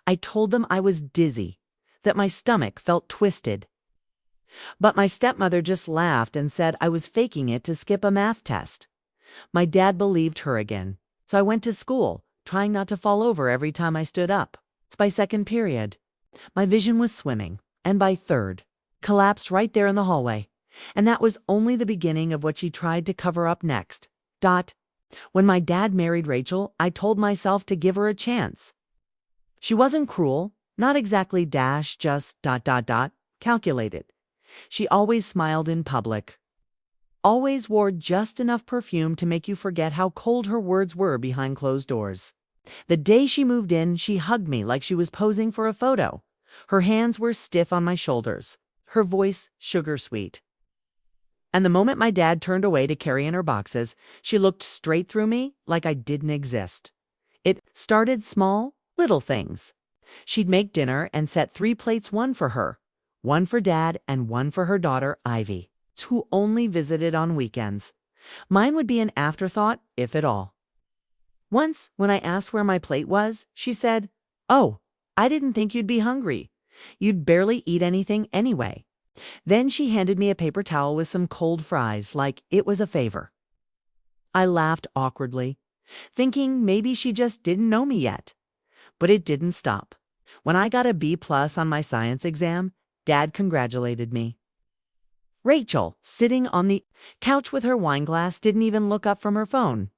I told them I was dizzy, that my stomach felt twisted. But my stepmother just laughed and said I was faking it to skip a math test. My dad believed her again, so I went to school, trying not to fall over every time I stood up. By second period, my vision was swimming, and by third, collapsed right there in the hallway. And that was only the beginning of what she tried to cover up next. When my dad married Rachel, I told myself to give her a chance. She wasn't cruel, not exactly just calculated. She always smiled in public. Always wore just enough perfume to make you forget how cold her words were behind closed doors. The day she moved in, she hugged me like she was posing for a photo. Her hands were stiff on my shoulders, her voice sugar sweet. And the moment my dad turned away to carry in her boxes, she looked straight through me like I didn't exist. It started small, little things. She'd make dinner and set 3 plates, one for her, one for Dad, and one for her daughter, Ivy, who only visited on weekends. Mine would be an afterthought, if at all. Once, when I asked where my plate was, she said, "Oh, I didn't think you'd be hungry. You'd barely eat anything anyway." Then she handed me a paper towel with some cold fries, like it was a favor. I laughed awkwardly, thinking maybe she just didn't know me yet. But it didn't stop. When I got a B+ on my science exam, Dad congratulated me. Rachel, sitting on the couch with her wine glass, didn't even look up from her phone.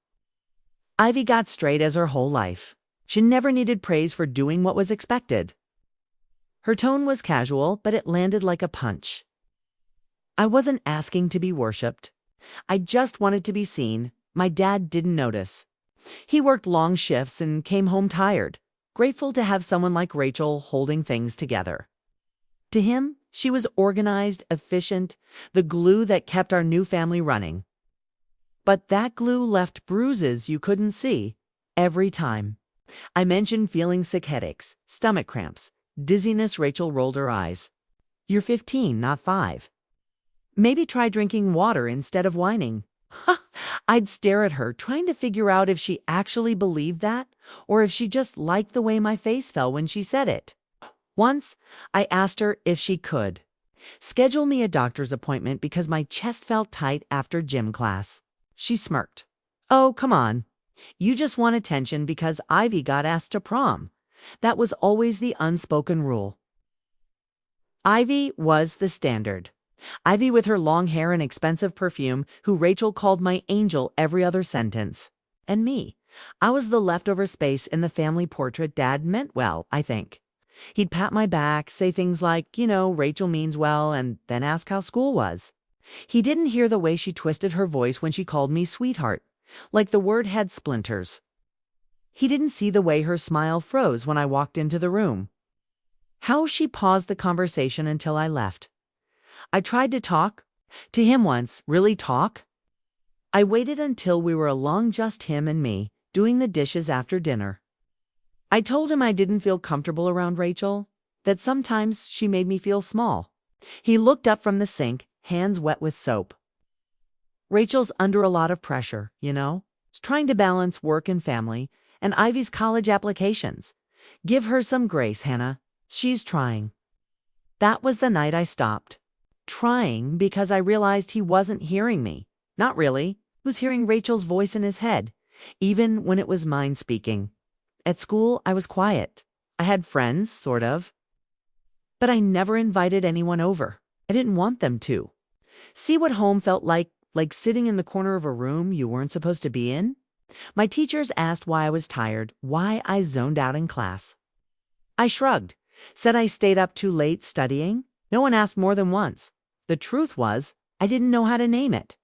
Ivy got straight A's her whole life. She never needed praise for doing what was expected. Her tone was casual, but it landed like a punch. I wasn't asking to be worshipped. I just wanted to be seen. My dad didn't notice. He worked long shifts and came home tired, grateful to have someone like Rachel holding things together. To him, she was organized, efficient, the glue that kept our new family running. But that glue left bruises you couldn't see every time I mentioned feeling sick, headaches, stomach cramps, dizziness. Rachel rolled her eyes. "You're 15, not 5. Maybe try drinking water instead of whining." I'd stare at her, trying to figure out if she actually believed that, or if she just liked the way my face fell when she said it. Once, I asked her if she could schedule me a doctor's appointment because my chest felt tight after gym class. She smirked. "Oh, come on. You just want attention because Ivy got asked to prom." That was always the unspoken rule. Ivy was the standard. Ivy with her long hair and expensive perfume, who Rachel called my angel every other sentence. And me, I was the leftover space in the family portrait. Dad meant well, I think. He'd pat my back, say things like, Rachel means well, and then ask how school was. He didn't hear the way she twisted her voice when she called me sweetheart, like the word had splinters. He didn't see the way her smile froze when I walked into the room. How she paused the conversation until I left. I tried to talk to him once, really talk. I waited until we were alone, just him and me, doing the dishes after dinner. I told him I didn't feel comfortable around Rachel, that sometimes she made me feel small. He looked up from the sink, hands wet with soap. "Rachel's under a lot of pressure, trying to balance work and family, and Ivy's college applications. Give her some grace, Hannah. She's trying." That was the night I stopped. Trying because I realized he wasn't hearing me. Not really. He was hearing Rachel's voice in his head, even when it was mine speaking. At school, I was quiet. I had friends, sort of. But I never invited anyone over. I didn't want them to. See what home felt like sitting in the corner of a room you weren't supposed to be in? My teachers asked why I was tired, why I zoned out in class. I shrugged, said I stayed up too late studying. No one asked more than once. The truth was, I didn't know how to name it.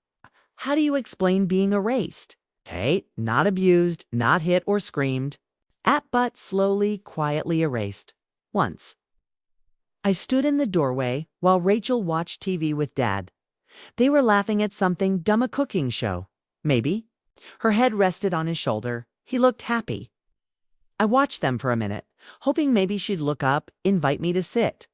How do you explain being erased? Hey, not abused, not hit or screamed. But slowly, quietly erased. Once. I stood in the doorway while Rachel watched TV with Dad. They were laughing at something dumb, a cooking show. Maybe. Her head rested on his shoulder. He looked happy. I watched them for a minute, hoping maybe she'd look up, invite me to sit.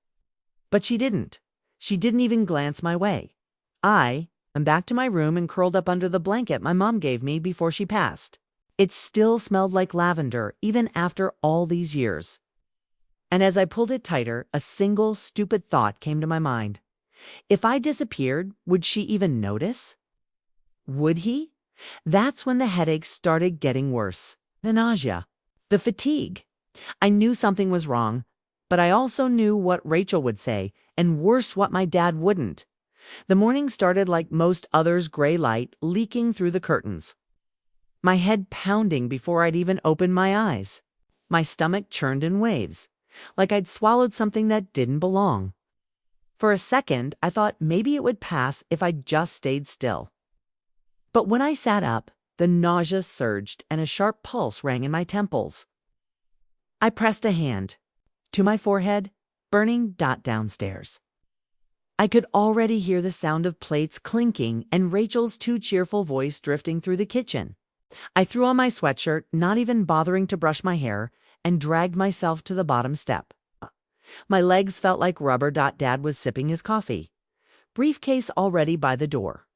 But she didn't. She didn't even glance my way. I'm back to my room and curled up under the blanket my mom gave me before she passed. It still smelled like lavender, even after all these years. And as I pulled it tighter, a single stupid thought came to my mind. If I disappeared, would she even notice? Would he? That's when the headaches started getting worse. The nausea. The fatigue. I knew something was wrong, but I also knew what Rachel would say, and worse, what my dad wouldn't. The morning started like most others, gray light leaking through the curtains. My head pounding before I'd even opened my eyes. My stomach churned in waves, like I'd swallowed something that didn't belong. For a second, I thought maybe it would pass if I just stayed still. But when I sat up, the nausea surged and a sharp pulse rang in my temples. I pressed a hand to my forehead, burning dot downstairs. I could already hear the sound of plates clinking and Rachel's too cheerful voice drifting through the kitchen. I threw on my sweatshirt, not even bothering to brush my hair, and dragged myself to the bottom step. My legs felt like rubber. Dad was sipping his coffee, briefcase already by the door.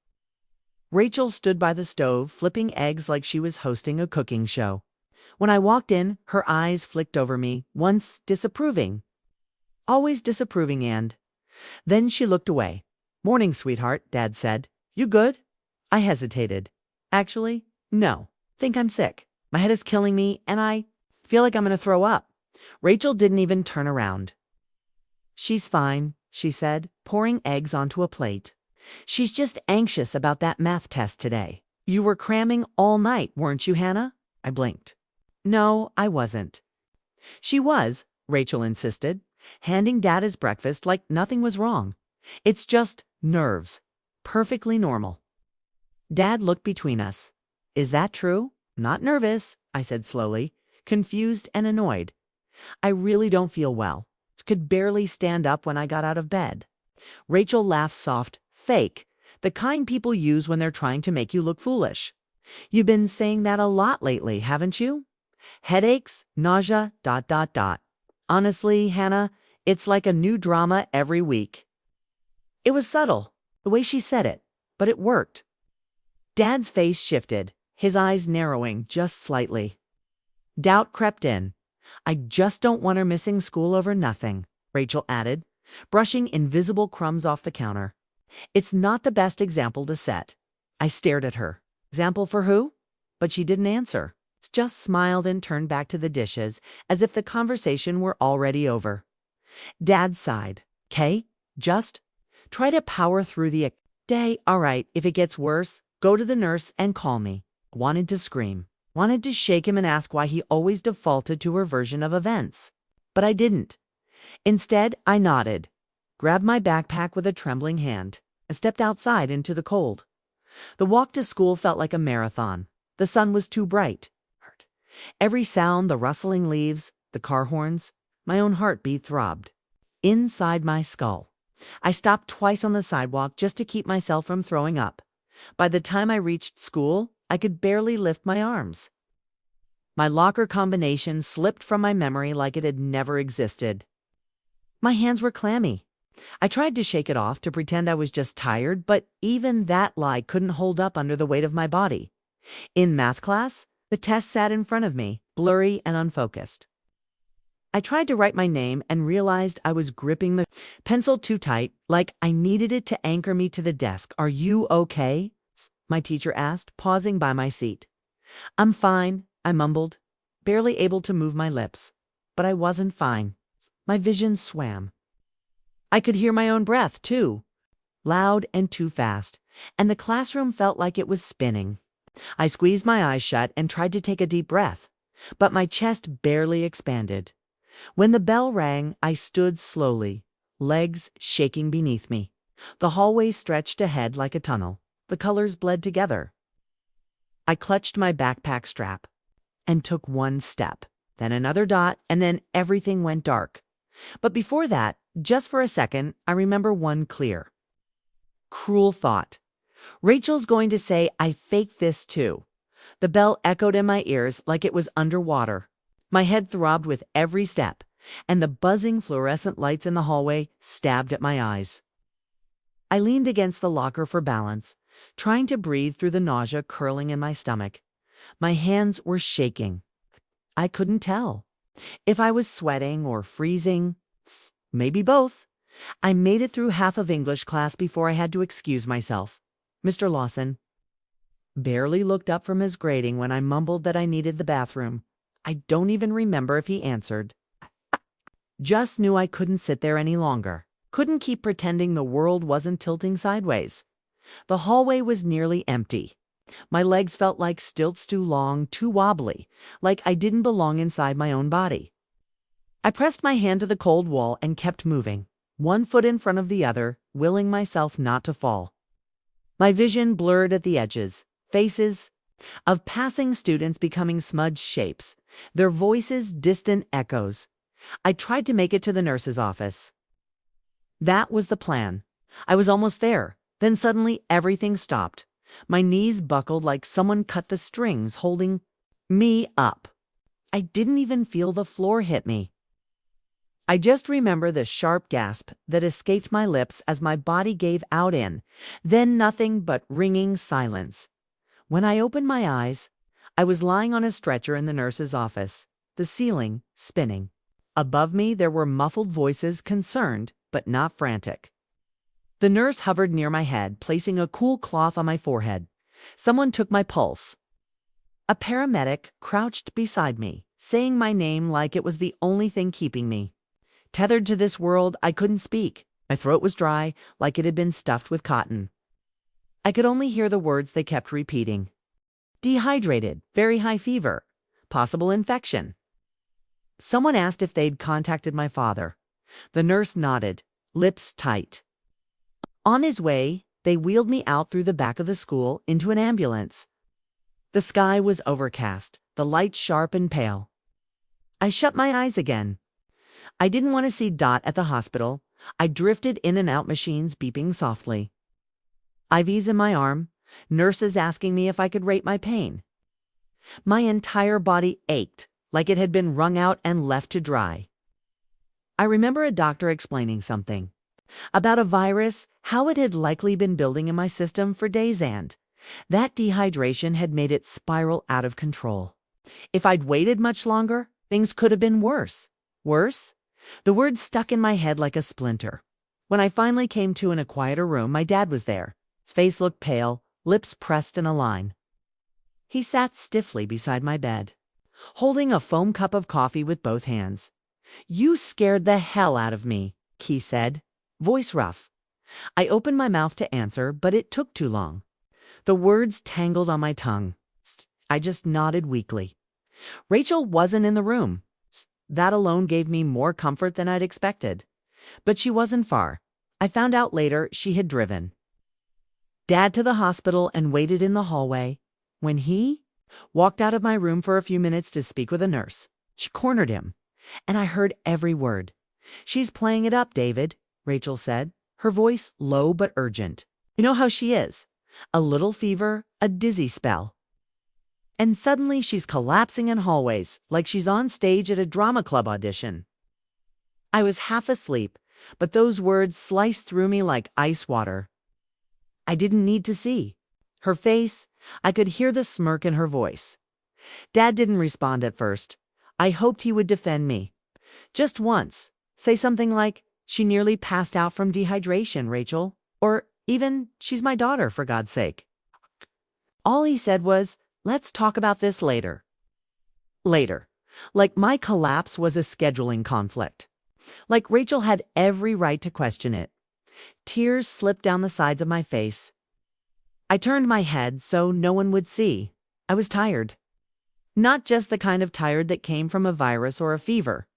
Rachel stood by the stove, flipping eggs like she was hosting a cooking show. When I walked in, her eyes flicked over me, once disapproving, always disapproving, and then she looked away. "Morning, sweetheart," Dad said. "You good?" I hesitated. "Actually, no. Think I'm sick. My head is killing me, and I feel like I'm going to throw up." Rachel didn't even turn around. "She's fine," she said, pouring eggs onto a plate. "She's just anxious about that math test today." "You were cramming all night, weren't you, Hannah?" I blinked. "No, I wasn't." "She was," Rachel insisted, handing Dad his breakfast like nothing was wrong. "It's just nerves. Perfectly normal." Dad looked between us. "Is that true?" "Not nervous," I said slowly, confused and annoyed. "I really don't feel well. Could barely stand up when I got out of bed." Rachel laughed soft, fake, the kind people use when they're trying to make you look foolish. "You've been saying that a lot lately, haven't you? Headaches, nausea, ... Honestly, Hannah, it's like a new drama every week." It was subtle, the way she said it, but it worked. Dad's face shifted, his eyes narrowing just slightly. Doubt crept in. "I just don't want her missing school over nothing," Rachel added, brushing invisible crumbs off the counter. "It's not the best example to set." I stared at her. Example for who? But she didn't answer. Just smiled and turned back to the dishes, as if the conversation were already over. Dad sighed. "'Kay, just try to power through the day. All right, if it gets worse, go to the nurse and call me." Wanted to scream. Wanted to shake him and ask why he always defaulted to her version of events. But I didn't. Instead, I nodded, grabbed my backpack with a trembling hand, and stepped outside into the cold. The walk to school felt like a marathon. The sun was too bright. Every sound, the rustling leaves, the car horns, my own heartbeat throbbed inside my skull. I stopped twice on the sidewalk just to keep myself from throwing up. By the time I reached school, I could barely lift my arms. My locker combination slipped from my memory like it had never existed. My hands were clammy. I tried to shake it off to pretend I was just tired, but even that lie couldn't hold up under the weight of my body. In math class, the test sat in front of me, blurry and unfocused. I tried to write my name and realized I was gripping the pencil too tight, like I needed it to anchor me to the desk. "Are you okay?" my teacher asked, pausing by my seat. "I'm fine," I mumbled, barely able to move my lips. But I wasn't fine. My vision swam. I could hear my own breath, too, loud and too fast, and the classroom felt like it was spinning. I squeezed my eyes shut and tried to take a deep breath, but my chest barely expanded. When the bell rang, I stood slowly, legs shaking beneath me. The hallway stretched ahead like a tunnel. The colors bled together. I clutched my backpack strap and took one step, then another dot, and then everything went dark. But before that, just for a second, I remember one clear, cruel thought. Rachel's going to say I faked this too. The bell echoed in my ears like it was underwater. My head throbbed with every step, and the buzzing fluorescent lights in the hallway stabbed at my eyes. I leaned against the locker for balance, trying to breathe through the nausea curling in my stomach. My hands were shaking. I couldn't tell. If I was sweating or freezing, maybe both. I made it through half of English class before I had to excuse myself. Mr. Lawson barely looked up from his grading when I mumbled that I needed the bathroom. I don't even remember if he answered. Just knew I couldn't sit there any longer. Couldn't keep pretending the world wasn't tilting sideways. The hallway was nearly empty. My legs felt like stilts too long, too wobbly, like I didn't belong inside my own body. I pressed my hand to the cold wall and kept moving, one foot in front of the other, willing myself not to fall. My vision blurred at the edges, faces of passing students becoming smudged shapes, their voices distant echoes. I tried to make it to the nurse's office. That was the plan. I was almost there. Then suddenly everything stopped. My knees buckled like someone cut the strings holding me up. I didn't even feel the floor hit me. I just remember the sharp gasp that escaped my lips as my body gave out in, then nothing but ringing silence. When I opened my eyes, I was lying on a stretcher in the nurse's office, the ceiling spinning. Above me there were muffled voices, concerned but not frantic. The nurse hovered near my head, placing a cool cloth on my forehead. Someone took my pulse. A paramedic crouched beside me, saying my name like it was the only thing keeping me. Tethered to this world, I couldn't speak. My throat was dry, like it had been stuffed with cotton. I could only hear the words they kept repeating. Dehydrated, very high fever, possible infection. Someone asked if they'd contacted my father. The nurse nodded, lips tight. On his way, they wheeled me out through the back of the school into an ambulance. The sky was overcast, the lights sharp and pale. I shut my eyes again. I didn't want to see Dot at the hospital. I drifted in and out, machines beeping softly. IVs in my arm, nurses asking me if I could rate my pain. My entire body ached, like it had been wrung out and left to dry. I remember a doctor explaining something about a virus, how it had likely been building in my system for days, and that dehydration had made it spiral out of control. If I'd waited much longer, things could have been worse. Worse? The word stuck in my head like a splinter. When I finally came to in a quieter room, my dad was there. His face looked pale, lips pressed in a line. He sat stiffly beside my bed, holding a foam cup of coffee with both hands. "You scared the hell out of me," he said, voice rough. I opened my mouth to answer, but it took too long. The words tangled on my tongue. I just nodded weakly. Rachel wasn't in the room. That alone gave me more comfort than I'd expected. But she wasn't far. I found out later she had driven Dad to the hospital and waited in the hallway. When he walked out of my room for a few minutes to speak with a nurse, she cornered him, and I heard every word. "She's playing it up, David," Rachel said, her voice low but urgent. "You know how she is. A little fever, a dizzy spell. And suddenly she's collapsing in hallways, like she's on stage at a drama club audition." I was half asleep, but those words sliced through me like ice water. I didn't need to see her face. I could hear the smirk in her voice. Dad didn't respond at first. I hoped he would defend me. Just once. Say something like, "She nearly passed out from dehydration, Rachel." Or even, "She's my daughter, for God's sake." All he said was, "Let's talk about this later." Later. Like my collapse was a scheduling conflict. Like Rachel had every right to question it. Tears slipped down the sides of my face. I turned my head so no one would see. I was tired. Not just the kind of tired that came from a virus or a fever.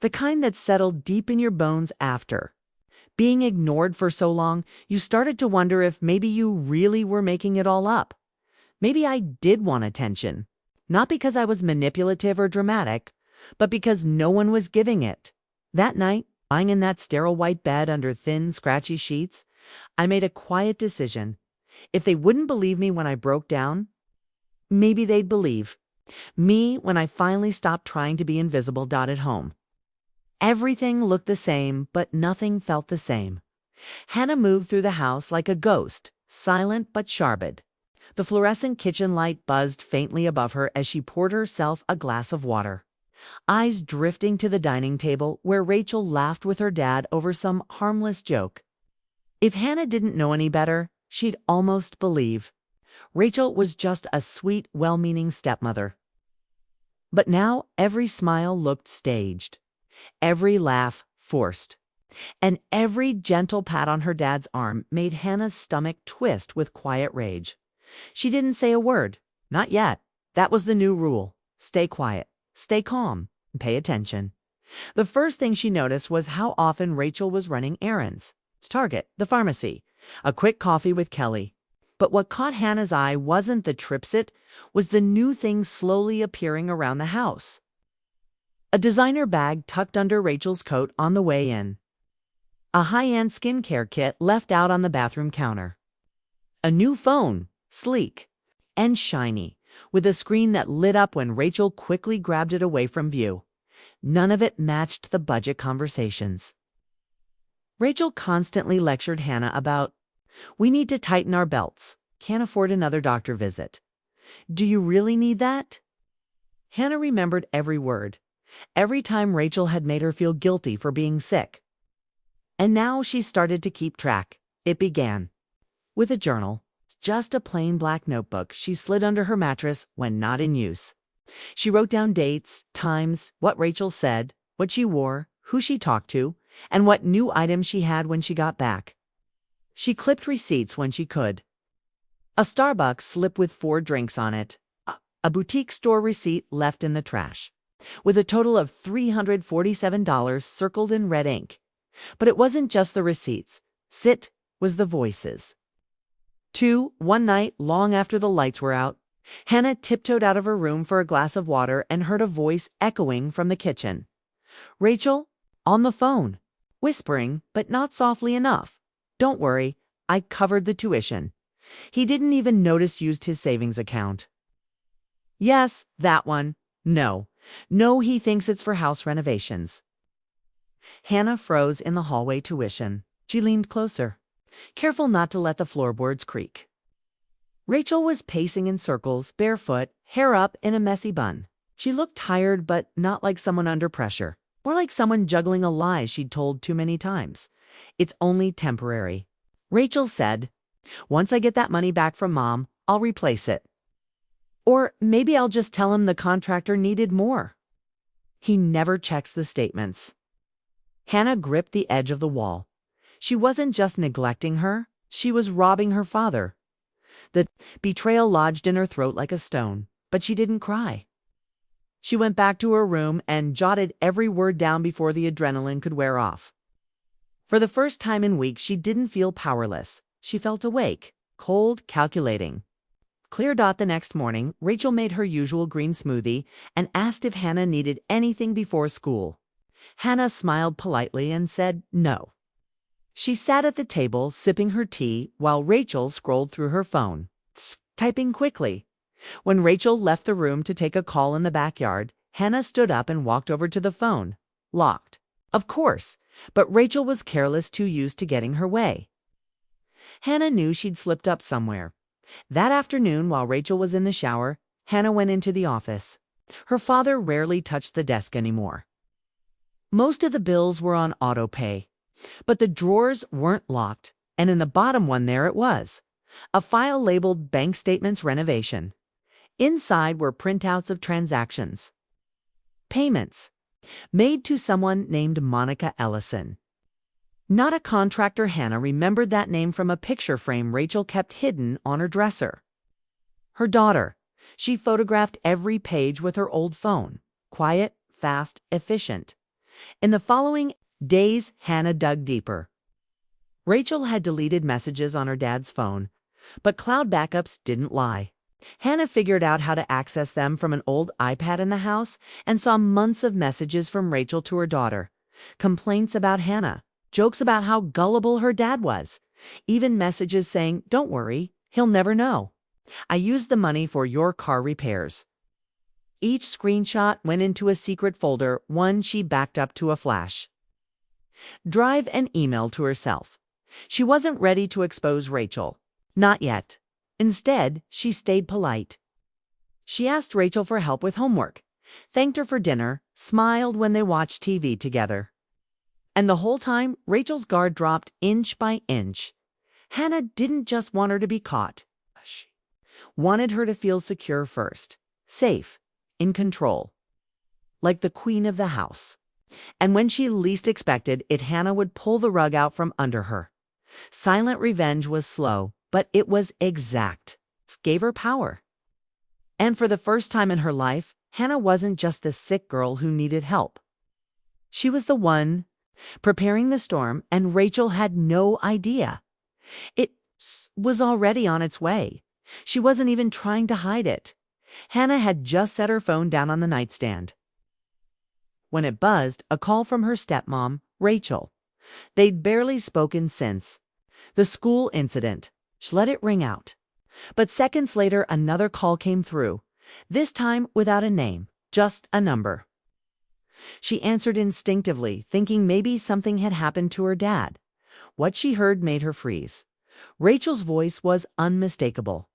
The kind that settled deep in your bones after. Being ignored for so long, you started to wonder if maybe you really were making it all up. Maybe I did want attention. Not because I was manipulative or dramatic, but because no one was giving it. That night, lying in that sterile white bed under thin, scratchy sheets, I made a quiet decision. If they wouldn't believe me when I broke down, maybe they'd believe me when I finally stopped trying to be invisible. At home, everything looked the same, but nothing felt the same. Hannah moved through the house like a ghost, silent but sharp. The fluorescent kitchen light buzzed faintly above her as she poured herself a glass of water. eyes drifting to the dining table where Rachel laughed with her dad over some harmless joke. If Hannah didn't know any better, she'd almost believe Rachel was just a sweet, well-meaning stepmother. But now every smile looked staged, every laugh forced, and every gentle pat on her dad's arm made Hannah's stomach twist with quiet rage. She didn't say a word. Not yet. That was the new rule. Stay quiet, stay calm, and pay attention. The first thing she noticed was how often Rachel was running errands. Target, the pharmacy, a quick coffee with Kelly. But what caught Hannah's eye wasn't the tripsit, was the new things slowly appearing around the house. A designer bag tucked under Rachel's coat on the way in. A high-end skincare kit left out on the bathroom counter. A new phone, sleek and shiny, with a screen that lit up when Rachel quickly grabbed it away from view. None of it matched the budget conversations. Rachel constantly lectured Hannah about, "We need to tighten our belts. Can't afford another doctor visit. Do you really need that?" Hannah remembered every word, every time Rachel had made her feel guilty for being sick. And now she started to keep track. It began with a journal, just a plain black notebook she slid under her mattress when not in use. She wrote down dates, times, what Rachel said, what she wore, who she talked to, and what new items she had when she got back. She clipped receipts when she could. A Starbucks slip with 4 drinks on it, a boutique store receipt left in the trash, with a total of $347 circled in red ink. But it wasn't just the receipts. It was the voices. One night, long after the lights were out, Hannah tiptoed out of her room for a glass of water and heard a voice echoing from the kitchen. Rachel, on the phone, whispering, but not softly enough. "Don't worry, I covered the tuition. He didn't even notice used his savings account." "Yes, that one. No, he thinks it's for house renovations." Hannah froze in the hallway tuition. She leaned closer, careful not to let the floorboards creak. Rachel was pacing in circles, barefoot, hair up in a messy bun. She looked tired, but not like someone under pressure. More like someone juggling a lie she'd told too many times. "It's only temporary," Rachel said. "Once I get that money back from Mom, I'll replace it. Or maybe I'll just tell him the contractor needed more. He never checks the statements." Hannah gripped the edge of the wall. She wasn't just neglecting her, she was robbing her father. The betrayal lodged in her throat like a stone, but she didn't cry. She went back to her room and jotted every word down before the adrenaline could wear off. For the first time in weeks, she didn't feel powerless. She felt awake, cold, calculating. Clear dot the next morning, Rachel made her usual green smoothie and asked if Hannah needed anything before school. Hannah smiled politely and said no. She sat at the table, sipping her tea, while Rachel scrolled through her phone, typing quickly. When Rachel left the room to take a call in the backyard, Hannah stood up and walked over to the phone. Locked. Of course, but Rachel was careless, too used to getting her way. Hannah knew she'd slipped up somewhere. That afternoon, while Rachel was in the shower, Hannah went into the office. Her father rarely touched the desk anymore. Most of the bills were on auto pay, but the drawers weren't locked, and in the bottom one there it was, a file labeled Bank Statements Renovation. Inside were printouts of transactions. Payments made to someone named Monica Ellison. Not a contractor. Hannah remembered that name from a picture frame Rachel kept hidden on her dresser. Her daughter. She photographed every page with her old phone. Quiet, fast, efficient. In the following days, Hannah dug deeper. Rachel had deleted messages on her dad's phone, but cloud backups didn't lie. Hannah figured out how to access them from an old iPad in the house and saw months of messages from Rachel to her daughter. Complaints about Hannah, jokes about how gullible her dad was, even messages saying, "Don't worry, he'll never know. I used the money for your car repairs." Each screenshot went into a secret folder, one she backed up to a flash drive and emailed to herself. She wasn't ready to expose Rachel. Not yet. Instead, she stayed polite. She asked Rachel for help with homework, thanked her for dinner, smiled when they watched TV together. And the whole time, Rachel's guard dropped inch by inch. Hannah didn't just want her to be caught. She wanted her to feel secure first, safe, in control, like the queen of the house. And when she least expected it, Hannah would pull the rug out from under her. Silent revenge was slow, but it was exact. It gave her power. And for the first time in her life, Hannah wasn't just the sick girl who needed help. She was the one preparing the storm, and Rachel had no idea. It was already on its way. She wasn't even trying to hide it. Hannah had just set her phone down on the nightstand when it buzzed, a call from her stepmom, Rachel. They'd barely spoken since the school incident. She let it ring out. But seconds later, another call came through, this time without a name, just a number. She answered instinctively, thinking maybe something had happened to her dad. What she heard made her freeze. Rachel's voice was unmistakable,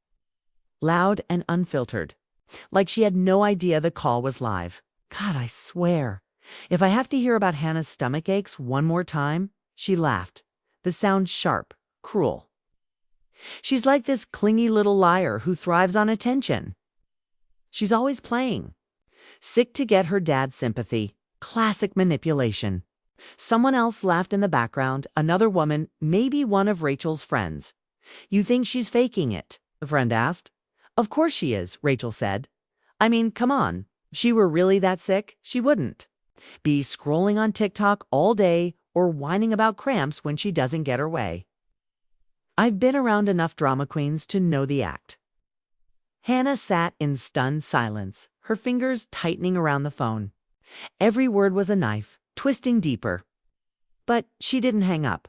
loud and unfiltered, like she had no idea the call was live. God, I swear, if I have to hear about Hannah's stomach aches one more time, she laughed, the sound sharp, cruel. She's like this clingy little liar who thrives on attention. She's always playing, sick to get her dad's sympathy. Classic manipulation. Someone else laughed in the background, another woman, maybe one of Rachel's friends. You think she's faking it? The friend asked. Of course she is, Rachel said. I mean, come on. If she were really that sick, she wouldn't be scrolling on TikTok all day or whining about cramps when she doesn't get her way. I've been around enough drama queens to know the act. Hannah sat in stunned silence, her fingers tightening around the phone. Every word was a knife, twisting deeper. But she didn't hang up.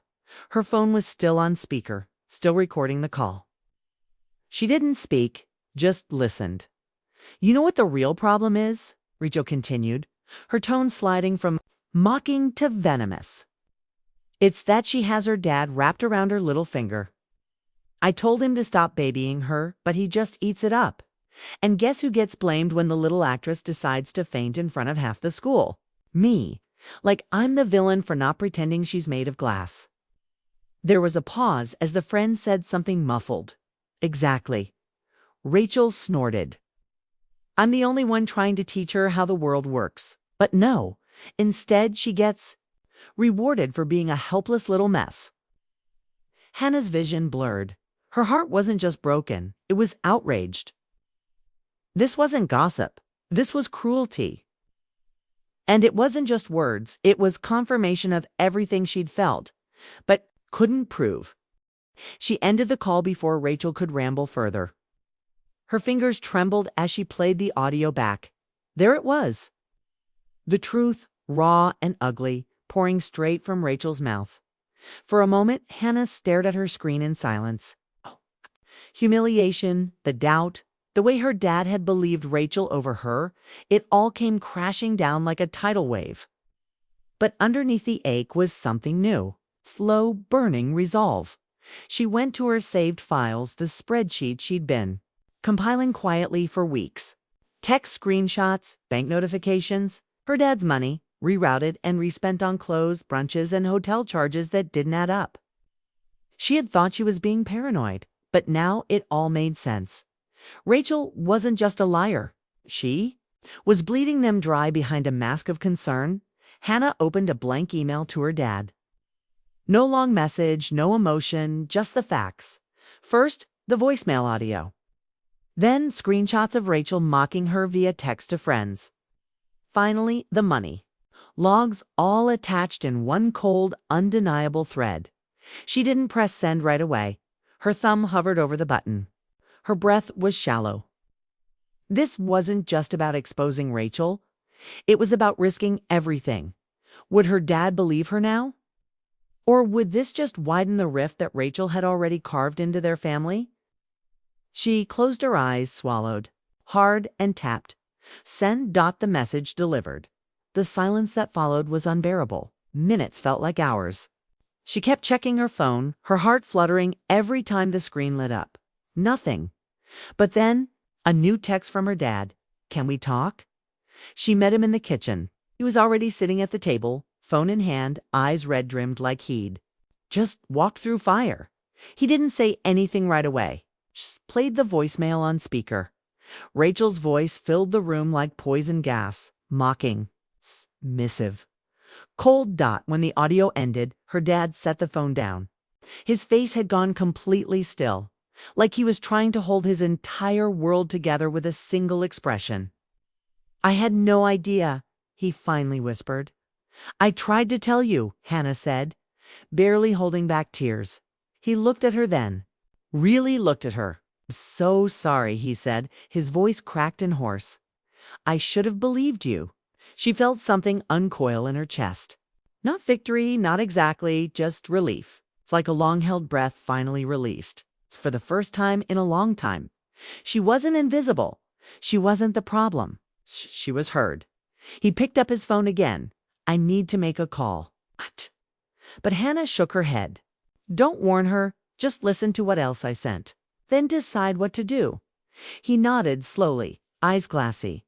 Her phone was still on speaker, still recording the call. She didn't speak, just listened. You know what the real problem is? Rachel continued, her tone sliding from mocking to venomous. It's that she has her dad wrapped around her little finger. I told him to stop babying her, but he just eats it up. And guess who gets blamed when the little actress decides to faint in front of half the school? Me. Like I'm the villain for not pretending she's made of glass. There was a pause as the friend said something muffled. Exactly. Rachel snorted. I'm the only one trying to teach her how the world works. But no. Instead, she gets rewarded for being a helpless little mess. Hannah's vision blurred. Her heart wasn't just broken, it was outraged. This wasn't gossip. This was cruelty. And it wasn't just words, it was confirmation of everything she'd felt, but couldn't prove. She ended the call before Rachel could ramble further. Her fingers trembled as she played the audio back. There it was. The truth, raw and ugly, pouring straight from Rachel's mouth. For a moment, Hannah stared at her screen in silence. Humiliation, the doubt, the way her dad had believed Rachel over her, it all came crashing down like a tidal wave. But underneath the ache was something new, slow, burning resolve. She went to her saved files, the spreadsheet she'd been compiling quietly for weeks. Text screenshots, bank notifications, her dad's money, rerouted and respent on clothes, brunches, and hotel charges that didn't add up. She had thought she was being paranoid, but now it all made sense. Rachel wasn't just a liar. She was bleeding them dry behind a mask of concern. Hannah opened a blank email to her dad. No long message, no emotion, just the facts. First, the voicemail audio. Then, screenshots of Rachel mocking her via text to friends. Finally, the money. Logs all attached in one cold, undeniable thread. She didn't press send right away. Her thumb hovered over the button. Her breath was shallow. This wasn't just about exposing Rachel. It was about risking everything. Would her dad believe her now? Or would this just widen the rift that Rachel had already carved into their family? She closed her eyes, swallowed, hard, and tapped. Send. The message delivered. The silence that followed was unbearable. Minutes felt like hours. She kept checking her phone, her heart fluttering every time the screen lit up. Nothing. But then, a new text from her dad. Can we talk? She met him in the kitchen. He was already sitting at the table, phone in hand, eyes red-rimmed like he'd just walked through fire. He didn't say anything right away. Just played the voicemail on speaker. Rachel's voice filled the room like poison gas, mocking, submissive. Cold dot when the audio ended, her dad set the phone down. His face had gone completely still, like he was trying to hold his entire world together with a single expression. "I had no idea," he finally whispered. "I tried to tell you," Hannah said, barely holding back tears. He looked at her then, really looked at her. "I'm so sorry," he said, his voice cracked and hoarse. "I should have believed you." She felt something uncoil in her chest. Not victory, not exactly, just relief. It's like a long-held breath finally released. It's for the first time in a long time. She wasn't invisible. She wasn't the problem. She was heard. He picked up his phone again. "I need to make a call." "What?" But Hannah shook her head. "Don't warn her. Just listen to what else I sent. Then decide what to do." He nodded slowly, eyes glassy.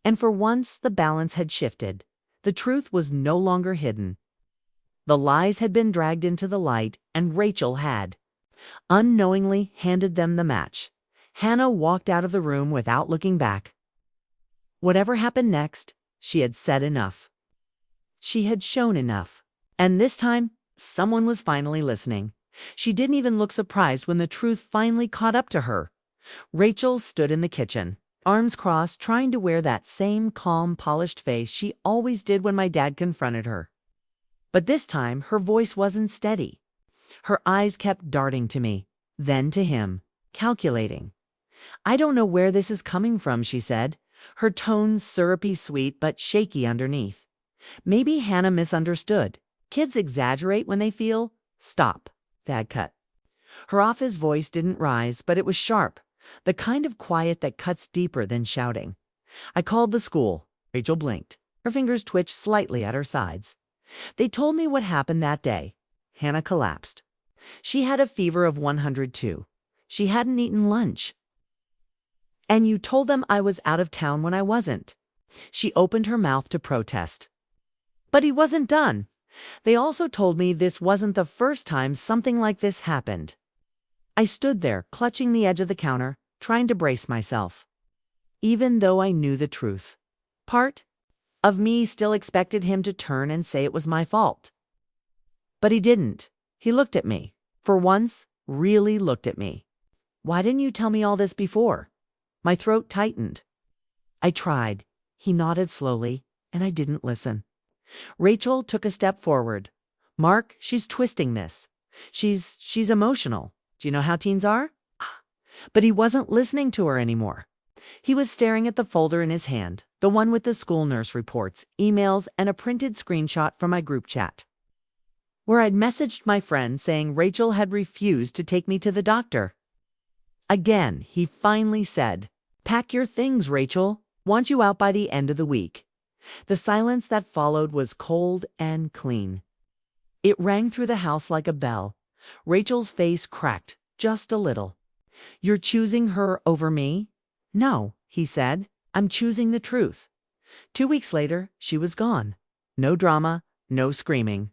And for once the balance had shifted. The truth was no longer hidden. The lies had been dragged into the light, and Rachel had unknowingly handed them the match. Hannah walked out of the room without looking back. Whatever happened next, she had said enough. She had shown enough. And this time, someone was finally listening. She didn't even look surprised when the truth finally caught up to her. Rachel stood in the kitchen, arms crossed, trying to wear that same calm, polished face she always did when my dad confronted her. But this time, her voice wasn't steady. Her eyes kept darting to me, then to him, calculating. "I don't know where this is coming from," she said, her tones syrupy sweet but shaky underneath. Maybe Hannah misunderstood. Kids exaggerate when they feel. "Stop," Dad cut. Her office voice didn't rise, but it was sharp, the kind of quiet that cuts deeper than shouting. "I called the school." Rachel blinked. Her fingers twitched slightly at her sides. "They told me what happened that day." Hannah collapsed. She had a fever of 102. She hadn't eaten lunch. "And you told them I was out of town when I wasn't." She opened her mouth to protest. But he wasn't done. "They also told me this wasn't the first time something like this happened." I stood there, clutching the edge of the counter, trying to brace myself. Even though I knew the truth, part of me still expected him to turn and say it was my fault. But he didn't. He looked at me. For once, really looked at me. "Why didn't you tell me all this before?" My throat tightened. I tried. He nodded slowly, and I didn't listen. Rachel took a step forward. "Mark, she's twisting this. She's emotional. Do you know how teens are?" But he wasn't listening to her anymore. He was staring at the folder in his hand, the one with the school nurse reports, emails, and a printed screenshot from my group chat, where I'd messaged my friend saying Rachel had refused to take me to the doctor. Again, he finally said, "Pack your things, Rachel. Want you out by the end of the week." The silence that followed was cold and clean. It rang through the house like a bell. Rachel's face cracked just a little. "You're choosing her over me?" "No," he said. "I'm choosing the truth." 2 weeks later, she was gone. No drama, no screaming.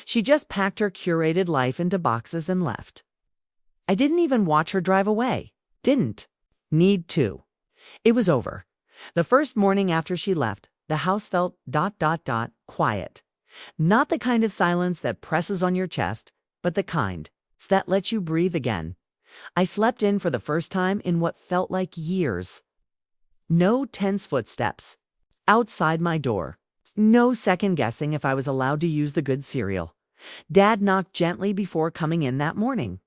She just packed her curated life into boxes and left. I didn't even watch her drive away. Didn't need to. It was over. The first morning after she left, the house felt ... quiet. Not the kind of silence that presses on your chest, but the kind that lets you breathe again. I slept in for the first time in what felt like years. No tense footsteps outside my door. No second guessing if I was allowed to use the good cereal. Dad knocked gently before coming in that morning.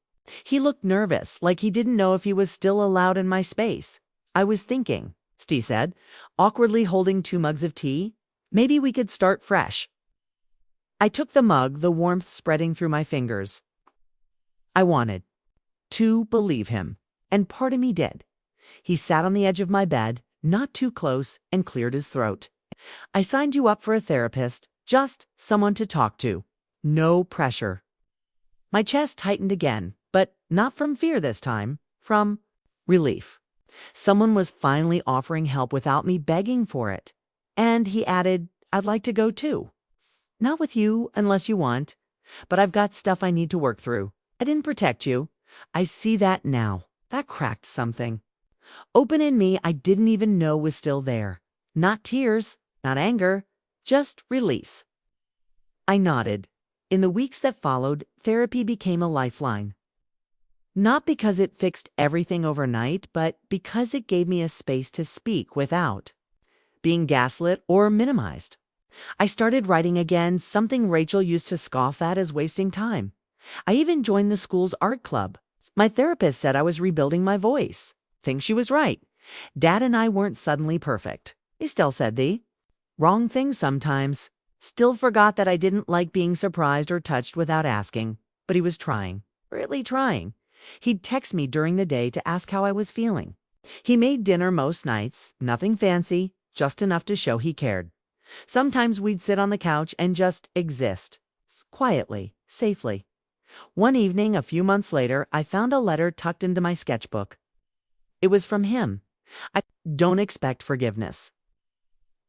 He looked nervous, like he didn't know if he was still allowed in my space. "I was thinking," Steve said, awkwardly holding 2 mugs of tea. "Maybe we could start fresh." I took the mug, the warmth spreading through my fingers. I wanted to believe him, and part of me did. He sat on the edge of my bed, not too close, and cleared his throat. "I signed you up for a therapist, just someone to talk to. No pressure." My chest tightened again, but not from fear this time, from relief. Someone was finally offering help without me begging for it. And he added, "I'd like to go too. Not with you unless you want, but I've got stuff I need to work through. I didn't protect you. I see that now. That cracked something. Open in me I didn't even know was still there. Not tears, not anger, just release." I nodded. In the weeks that followed, therapy became a lifeline. Not because it fixed everything overnight, but because it gave me a space to speak without being gaslit or minimized. I started writing again, something Rachel used to scoff at as wasting time. I even joined the school's art club. My therapist said I was rebuilding my voice. Think she was right. Dad and I weren't suddenly perfect. He still said the wrong things sometimes. Still forgot that I didn't like being surprised or touched without asking. But he was trying, really trying. He'd text me during the day to ask how I was feeling. He made dinner most nights, nothing fancy, just enough to show he cared. Sometimes we'd sit on the couch and just exist, quietly, safely. One evening, a few months later, I found a letter tucked into my sketchbook. It was from him. I don't expect forgiveness.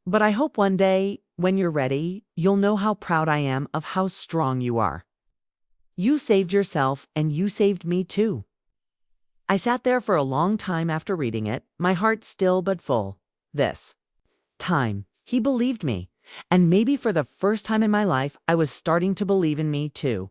But I hope one day, when you're ready, you'll know how proud I am of how strong you are. You saved yourself, and you saved me too. I sat there for a long time after reading it, my heart still but full. This time, he believed me, and maybe for the first time in my life, I was starting to believe in me too.